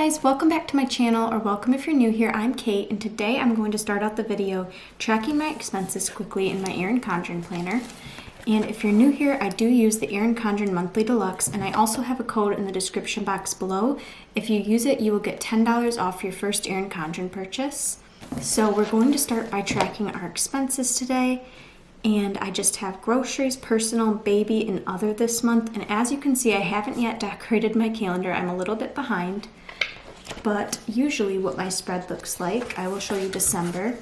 guys, welcome back to my channel, or welcome if you're new here. I'm Kate, and today I'm going to start out the video tracking my expenses quickly in my Erin Condren planner. And if you're new here, I do use the Erin Condren Monthly Deluxe, and I also have a code in the description box below. If you use it, you will get $10 off your first Erin Condren purchase. So we're going to start by tracking our expenses today. And I just have groceries, personal, baby, and other this month. And as you can see, I haven't yet decorated my calendar. I'm a little bit behind. But usually what my spread looks like, I will show you December.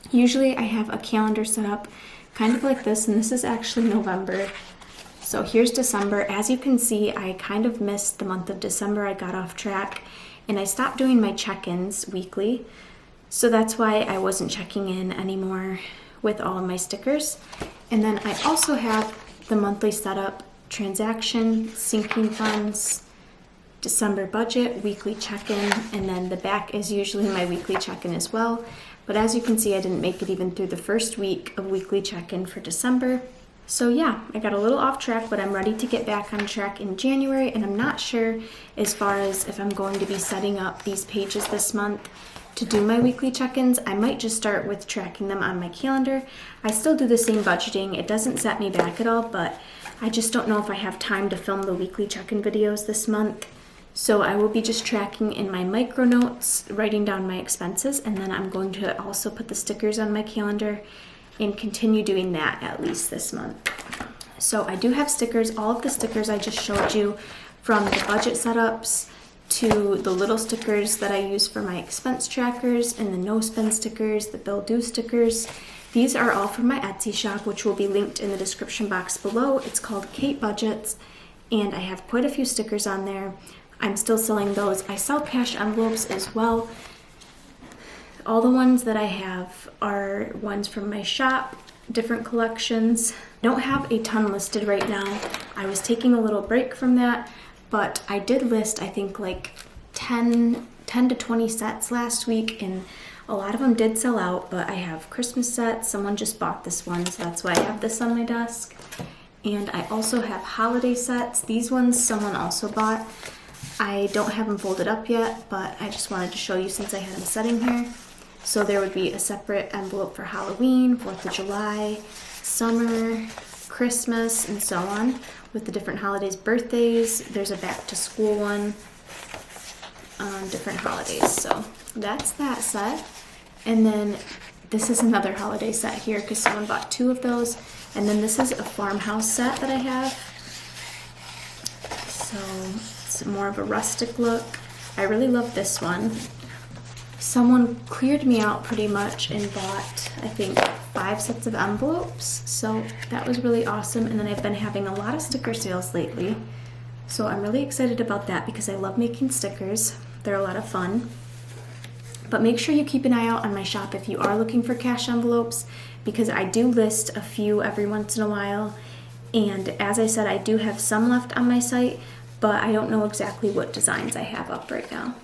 Usually I have a calendar set up kind of like this, and this is actually November. So here's December. As you can see, I kind of missed the month of December. I got off track and I stopped doing my check-ins weekly. So that's why I wasn't checking in anymore with all of my stickers. And then I also have the monthly setup, transaction, sinking funds, December budget, weekly check-in, and then the back is usually my weekly check-in as well. But as you can see, I didn't make it even through the first week of weekly check-in for December. So yeah, I got a little off track, but I'm ready to get back on track in January, and I'm not sure as far as if I'm going to be setting up these pages this month to do my weekly check-ins. I might just start with tracking them on my calendar. I still do the same budgeting. It doesn't set me back at all, but I just don't know if I have time to film the weekly check-in videos this month. So I will be just tracking in my micro notes, writing down my expenses, and then I'm going to also put the stickers on my calendar and continue doing that at least this month. So I do have stickers. All of the stickers I just showed you, from the budget setups to the little stickers that I use for my expense trackers, and the no spend stickers, the bill due stickers. These are all from my Etsy shop, which will be linked in the description box below. It's called KateBudgets, and I have quite a few stickers on there. I'm still selling those. I sell cash envelopes as well. All the ones that I have are ones from my shop, different collections. I don't have a ton listed right now. I was taking a little break from that, but I did list, I think, like 10 to 20 sets last week, and a lot of them did sell out. But I have Christmas sets. Someone just bought this one, so that's why I have this on my desk. And I also have holiday sets. These ones someone also bought. I don't have them folded up yet, but I just wanted to show you since I had them sitting here. So there would be a separate envelope for Halloween, 4th of July, summer, Christmas, and so on, with the different holidays, birthdays. There's a back to school one on different holidays. So that's that set. And then this is another holiday set here because someone bought 2 of those. And then this is a farmhouse set that I have. So it's more of a rustic look. I really love this one. Someone cleared me out pretty much and bought, I think, 5 sets of envelopes. So that was really awesome. And then I've been having a lot of sticker sales lately. So I'm really excited about that because I love making stickers. They're a lot of fun. But make sure you keep an eye out on my shop if you are looking for cash envelopes, because I do list a few every once in a while. And as I said, I do have some left on my site, but I don't know exactly what designs I have up right now.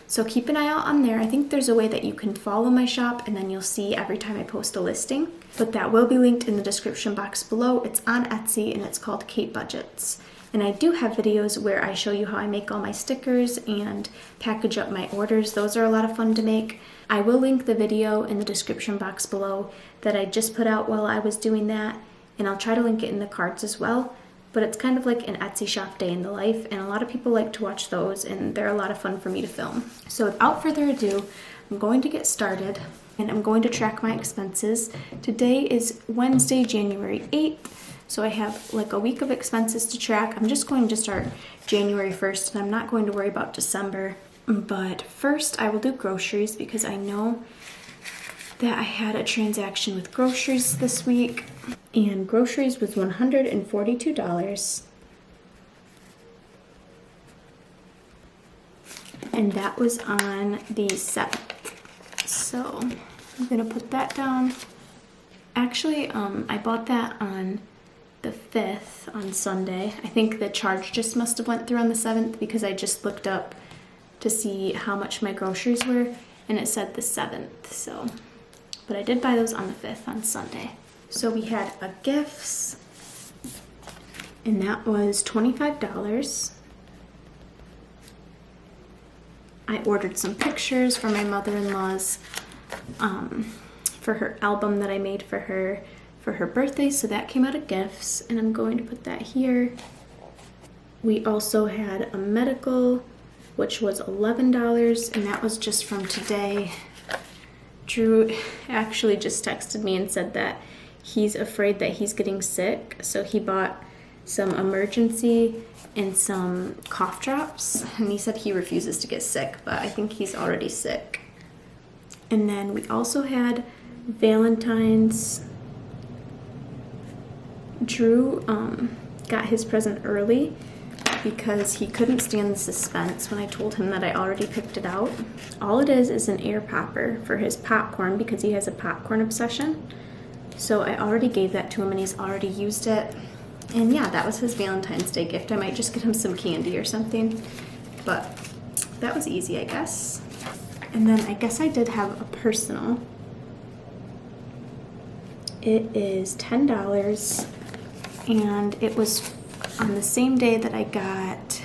So keep an eye out on there. I think there's a way that you can follow my shop, and then you'll see every time I post a listing. But that will be linked in the description box below. It's on Etsy, and it's called KateBudgets. And I do have videos where I show you how I make all my stickers and package up my orders. Those are a lot of fun to make. I will link the video in the description box below that I just put out while I was doing that, and I'll try to link it in the cards as well. But it's kind of like an Etsy shop day in the life, and a lot of people like to watch those, and they're a lot of fun for me to film. So without further ado, I'm going to get started, and I'm going to track my expenses. Today is Wednesday, January 8th, so I have like a week of expenses to track. I'm just going to start January 1st, and I'm not going to worry about December. But first, I will do groceries because I know that I had a transaction with groceries this week, and groceries was $142, and that was on the 7th. So I'm gonna put that down. Actually, I bought that on the 5th on Sunday. I think the charge just must have went through on the 7th because I just looked up to see how much my groceries were, and it said the 7th. So, but I did buy those on the 5th on Sunday. So we had a gifts, and that was $25. I ordered some pictures for my mother-in-law's, for her album that I made for her birthday, so that came out of gifts, and I'm going to put that here. We also had a medical, which was $11, and that was just from today. Drew actually just texted me and said that he's afraid that he's getting sick, so he bought some emergency and some cough drops, and he said he refuses to get sick, but I think he's already sick. And then we also had Valentine's. Drew got his present early because he couldn't stand the suspense when I told him that I already picked it out. All it is an air popper for his popcorn because he has a popcorn obsession. So I already gave that to him and he's already used it. And yeah, that was his Valentine's Day gift. I might just get him some candy or something, but that was easy, I guess. And then I guess I did have a personal. It is $10, and it was on the same day that I got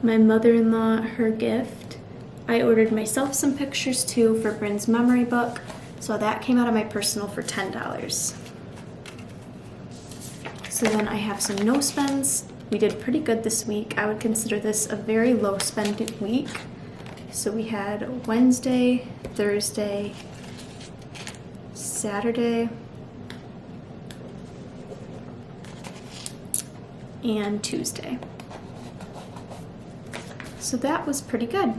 my mother-in-law her gift. I ordered myself some pictures too for Bryn's memory book, so that came out of my personal for $10. So then I have some no spends. We did pretty good this week. I would consider this a very low spend week. So we had Wednesday, Thursday, Saturday, and Tuesday. So that was pretty good.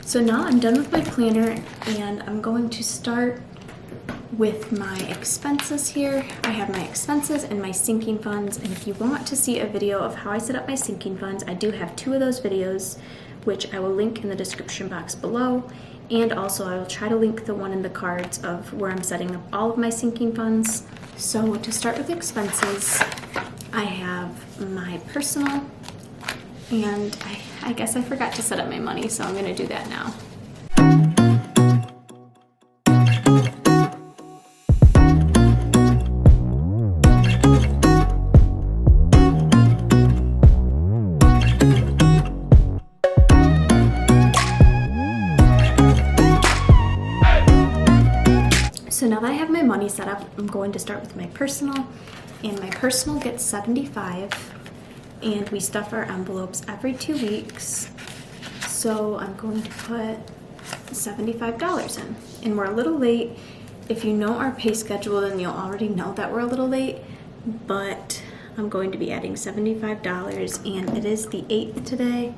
So now I'm done with my planner and I'm going to start with my expenses here. I have my expenses and my sinking funds, and if you want to see a video of how I set up my sinking funds, I do have 2 of those videos, which I will link in the description box below, and also I will try to link the one in the cards of where I'm setting up all of my sinking funds. So to start with expenses, I have my personal, and I guess I forgot to set up my money, so I'm going to do that now. So now that I have my money set up, I'm going to start with my personal, and my personal gets $75, and we stuff our envelopes every 2 weeks. So I'm going to put $75 in, and we're a little late. If you know our pay schedule, then you'll already know that we're a little late, but I'm going to be adding $75, and it is the 8th today.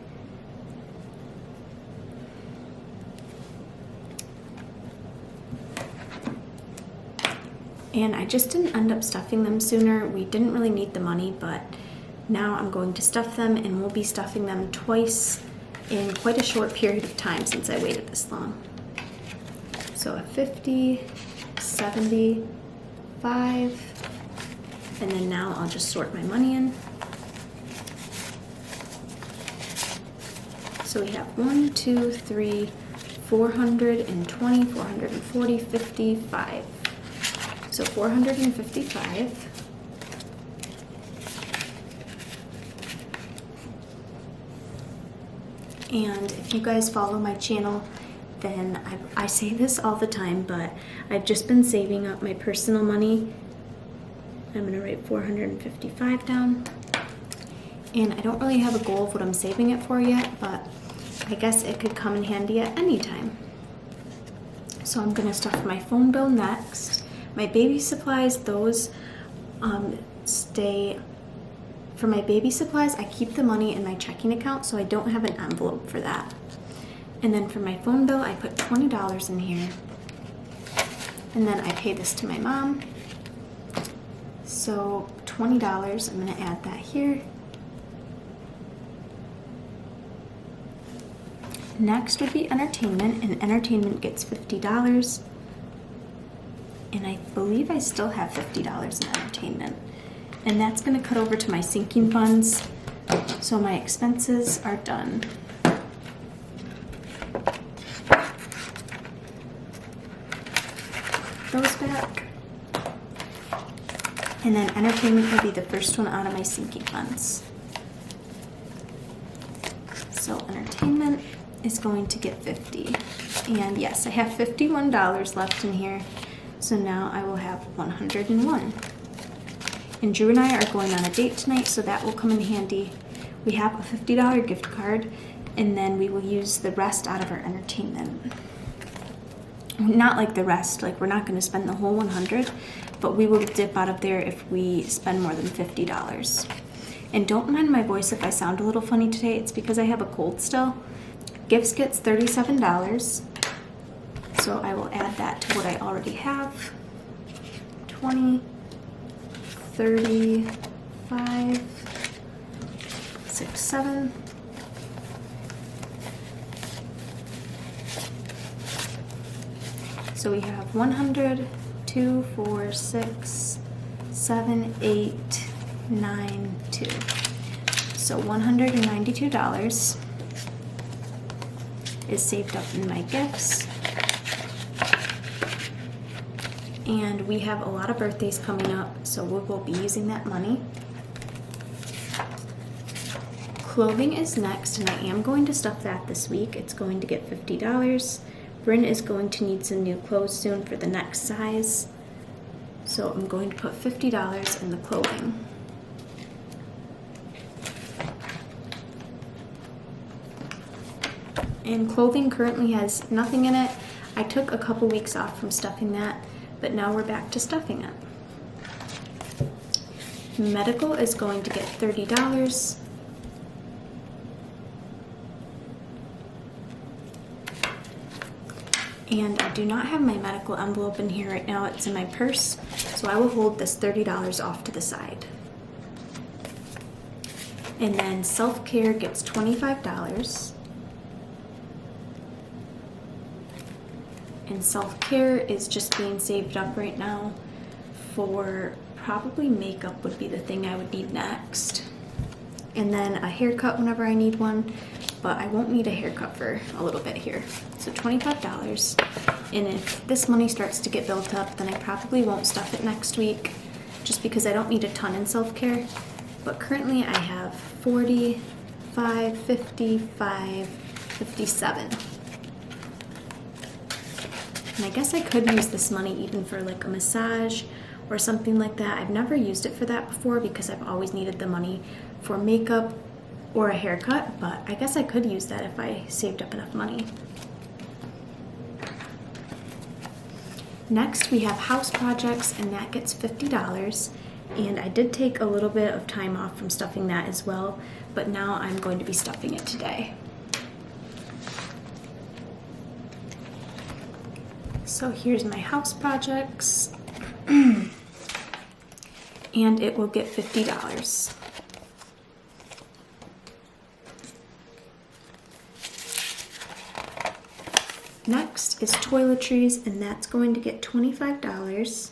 And I just didn't end up stuffing them sooner. We didn't really need the money, but now I'm going to stuff them, and we'll be stuffing them twice in quite a short period of time since I waited this long. So a 50, 75, and then now I'll just sort my money in. So we have 1, 2, 3, 420, 440, 55. So 455. And if you guys follow my channel, then I say this all the time, but I've just been saving up my personal money. I'm gonna write 455 down. And I don't really have a goal of what I'm saving it for yet, but I guess it could come in handy at any time. So I'm gonna stuff my phone bill next. My baby supplies, those stay. For my baby supplies, I keep the money in my checking account, so I don't have an envelope for that. And then for my phone bill, I put $20 in here. And then I pay this to my mom. So $20, I'm gonna add that here. Next would be entertainment, and entertainment gets $50. And I believe I still have $50 in entertainment. And that's gonna cut over to my sinking funds. So my expenses are done. Those back. And then entertainment will be the first one out of my sinking funds. So entertainment is going to get 50. And yes, I have $51 left in here. So now I will have 101. And Drew and I are going on a date tonight, so that will come in handy. We have a $50 gift card, and then we will use the rest out of our entertainment. Not like the rest, like we're not going to spend the whole 100, but we will dip out of there if we spend more than $50. And don't mind my voice if I sound a little funny today. It's because I have a cold still. Gifts gets $37. So I will add that to what I already have. 20, 35, 6, 7. So we have 100, 2, 4, 6, 7, 8, 9, 2. So $192 is saved up in my gifts. And we have a lot of birthdays coming up, so we will be using that money. Clothing is next, and I am going to stuff that this week. It's going to get $50. Bryn is going to need some new clothes soon for the next size. So I'm going to put $50 in the clothing. And clothing currently has nothing in it. I took a couple weeks off from stuffing that, but now we're back to stuffing it. Medical is going to get $30. And I do not have my medical envelope in here right now. It's in my purse, so I will hold this $30 off to the side. And then self-care gets $25. And self-care is just being saved up right now for probably makeup would be the thing I would need next. And then a haircut whenever I need one, but I won't need a haircut for a little bit here. So $25. And if this money starts to get built up, then I probably won't stuff it next week just because I don't need a ton in self-care. But currently I have 45, 55, 57. And I guess I could use this money even for like a massage or something like that. I've never used it for that before because I've always needed the money for makeup or a haircut, but I guess I could use that if I saved up enough money. Next, we have house projects, and that gets $50. And I did take a little bit of time off from stuffing that as well, but now I'm going to be stuffing it today. So here's my house projects, and it will get $50. Next is toiletries, and that's going to get $25.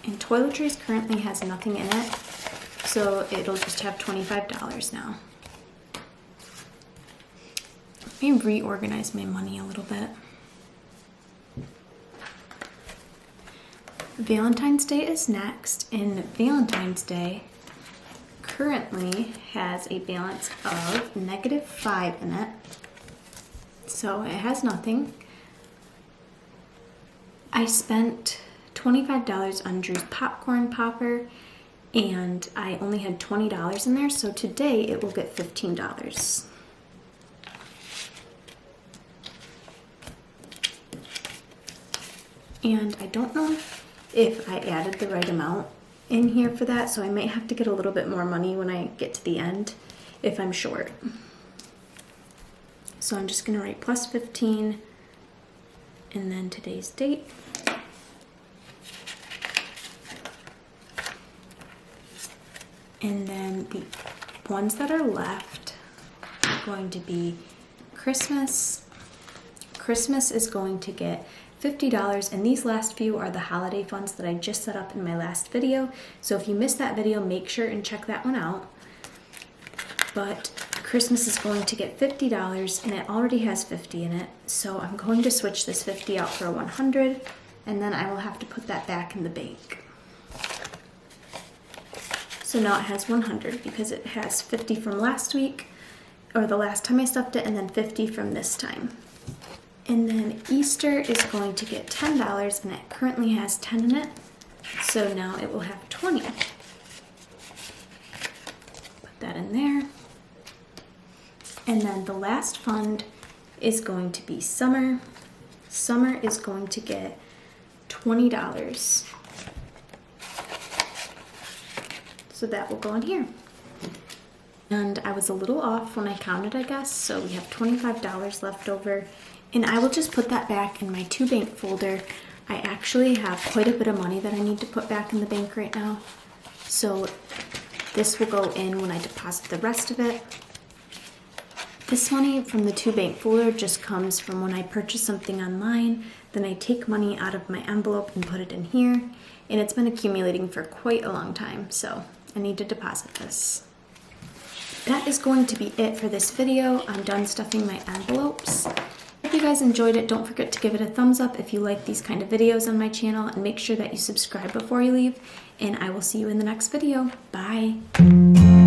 And toiletries currently has nothing in it, so it'll just have $25 now. Let me reorganize my money a little bit. Valentine's Day is next, and Valentine's Day currently has a balance of -5 in it, so it has nothing. I spent $25 on Drew's popcorn popper, and I only had $20 in there, so today it will get $15. And I don't know if I added the right amount in here for that, so I might have to get a little bit more money when I get to the end if I'm short. So I'm just going to write plus 15 and then today's date. And then the ones that are left are going to be Christmas. Christmas is going to get $50, and these last few are the holiday funds that I just set up in my last video. So if you missed that video, make sure and check that one out. But Christmas is going to get $50, and it already has 50 in it. So I'm going to switch this 50 out for a 100, and then I will have to put that back in the bank. So now it has 100 because it has 50 from last week, or the last time I stuffed it, and then 50 from this time. And then Easter is going to get $10, and it currently has 10 in it, so now it will have 20. Put that in there. And then the last fund is going to be Summer. Summer is going to get $20. So that will go in here. And I was a little off when I counted, I guess, so we have $25 left over. And I will just put that back in my to bank folder. I actually have quite a bit of money that I need to put back in the bank right now. So this will go in when I deposit the rest of it. This money from the to bank folder just comes from when I purchase something online, then I take money out of my envelope and put it in here, and it's been accumulating for quite a long time, so I need to deposit this. That is going to be it for this video. I'm done stuffing my envelopes. If you guys enjoyed it, don't forget to give it a thumbs up if you like these kind of videos on my channel, and make sure that you subscribe before you leave, and I will see you in the next video. Bye!